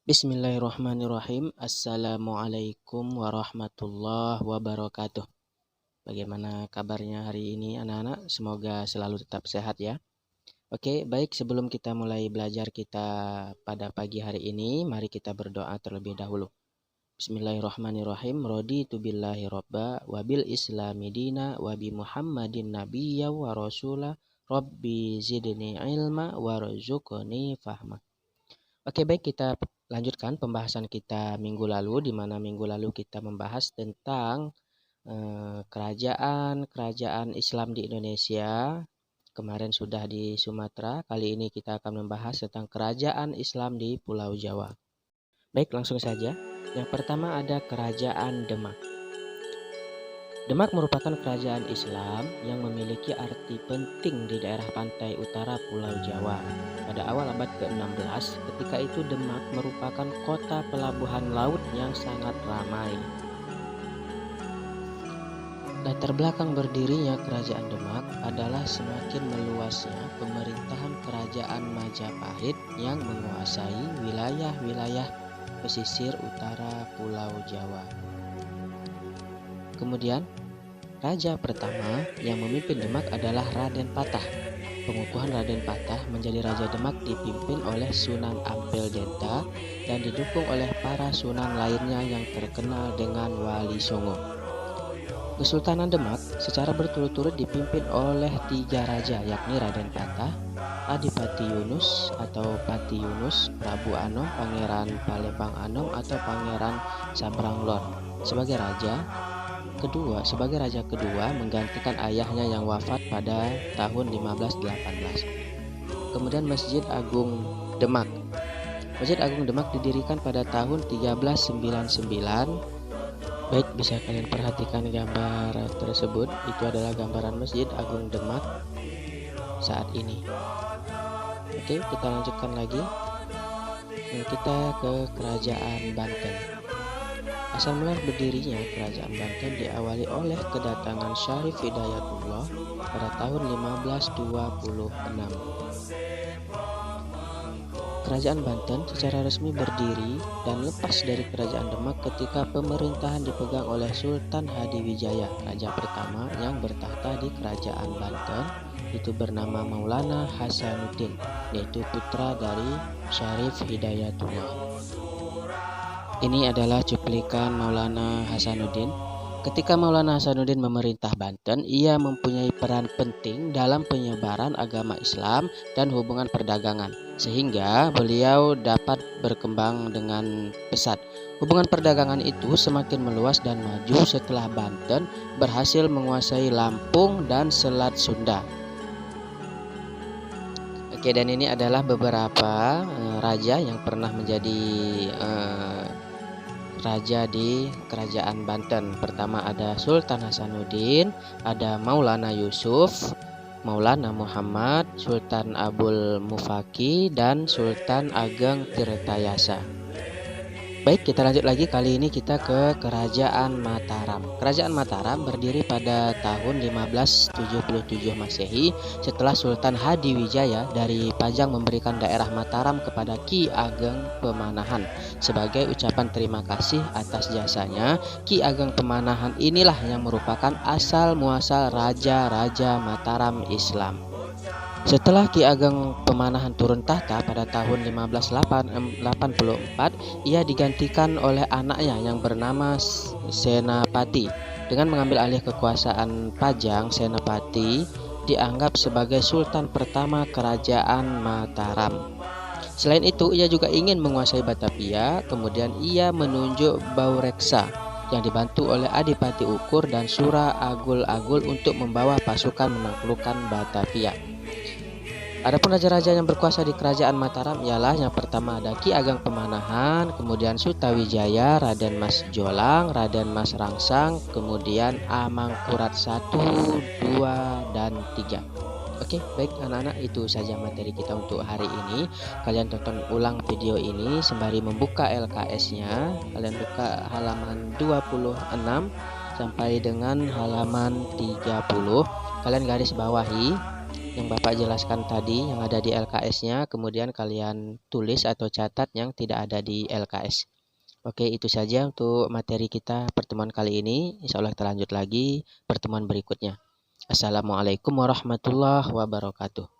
Bismillahirrahmanirrahim. Assalamualaikum warahmatullahi wabarakatuh. Bagaimana kabarnya hari ini anak-anak? Semoga selalu tetap sehat ya. Oke, baik, sebelum kita mulai belajar kita pada pagi hari ini, mari kita berdoa terlebih dahulu. Bismillahirrahmanirrahim. Raditu billahi robba wabil islami dina wabi muhammadin nabiyya wa rasula rabbi zidni ilma warzuqni fahma. Oke, baik, kita lanjutkan pembahasan kita minggu lalu, di mana minggu lalu kita membahas tentang kerajaan Islam di Indonesia. Kemarin sudah di Sumatera, kali ini kita akan membahas tentang kerajaan Islam di Pulau Jawa. Baik, langsung saja. Yang pertama ada Kerajaan Demak. Demak merupakan kerajaan Islam yang memiliki arti penting di daerah pantai utara Pulau Jawa. Pada awal abad ke-16, ketika itu Demak merupakan kota pelabuhan laut yang sangat ramai. Latar belakang berdirinya Kerajaan Demak adalah semakin meluasnya pemerintahan Kerajaan Majapahit yang menguasai wilayah-wilayah pesisir utara Pulau Jawa. Kemudian, raja pertama yang memimpin Demak adalah Raden Patah. Pengukuhan Raden Patah menjadi Raja Demak dipimpin oleh Sunan Ampel Denta dan didukung oleh para sunan lainnya yang terkenal dengan Wali Songo. Kesultanan Demak secara berturut-turut dipimpin oleh 3 raja, yakni Raden Patah, Adipati Yunus atau Pati Yunus, Prabu Anom, Pangeran Palembang Anom atau Pangeran Sabranglor sebagai raja kedua menggantikan ayahnya yang wafat pada tahun 1518. Kemudian Masjid Agung Demak. Masjid Agung Demak didirikan pada tahun 1399. Baik, bisa kalian perhatikan gambar tersebut. Itu adalah gambaran Masjid Agung Demak saat ini. Oke, kita lanjutkan lagi. Kita ke Kerajaan Banten. Asal mula berdirinya Kerajaan Banten diawali oleh kedatangan Syarif Hidayatullah pada tahun 1526. Kerajaan Banten secara resmi berdiri dan lepas dari Kerajaan Demak ketika pemerintahan dipegang oleh Sultan Hadiwijaya, raja pertama yang bertahta di Kerajaan Banten, itu bernama Maulana Hasanuddin, yaitu putra dari Syarif Hidayatullah. Ini adalah cuplikan Maulana Hasanuddin. Ketika Maulana Hasanuddin memerintah Banten, ia mempunyai peran penting dalam penyebaran agama Islam dan hubungan perdagangan, sehingga beliau dapat berkembang dengan pesat. Hubungan perdagangan itu semakin meluas dan maju setelah Banten berhasil menguasai Lampung dan Selat Sunda. Oke, dan ini adalah beberapa raja yang pernah menjadi raja di Kerajaan Banten. Pertama ada Sultan Hasanuddin, ada Maulana Yusuf, Maulana Muhammad, Sultan Abul Mufaki, dan Sultan Ageng Tirtayasa. Baik, kita lanjut lagi. Kali ini kita ke Kerajaan Mataram. Kerajaan Mataram berdiri pada tahun 1577 Masehi setelah Sultan Hadiwijaya dari Pajang memberikan daerah Mataram kepada Ki Ageng Pemanahan. Sebagai ucapan terima kasih atas jasanya, Ki Ageng Pemanahan inilah yang merupakan asal muasal raja-raja Mataram Islam. Setelah Ki Ageng Pemanahan turun tahta pada tahun 1584, ia digantikan oleh anaknya yang bernama Senapati. Dengan mengambil alih kekuasaan Pajang, Senapati dianggap sebagai sultan pertama Kerajaan Mataram. Selain itu, ia juga ingin menguasai Batavia. Kemudian ia menunjuk Baureksa yang dibantu oleh Adipati Ukur dan Sura Agul-Agul untuk membawa pasukan menaklukkan Batavia. Adapun raja-raja yang berkuasa di Kerajaan Mataram ialah yang pertama ada Ki Ageng Pemanahan, kemudian Sutawijaya, Raden Mas Jolang, Raden Mas Rangsang, kemudian Amangkurat 1, 2, dan 3. Oke, baik anak-anak, itu saja materi kita untuk hari ini. Kalian tonton ulang video ini sembari membuka LKS-nya. Kalian buka halaman 26 sampai dengan halaman 30. Kalian garis bawahi yang Bapak jelaskan tadi yang ada di LKS-nya, kemudian kalian tulis atau catat yang tidak ada di LKS. Oke, itu saja untuk materi kita pertemuan kali ini. Insya Allah kita lanjut lagi pertemuan berikutnya. Assalamualaikum warahmatullahi wabarakatuh.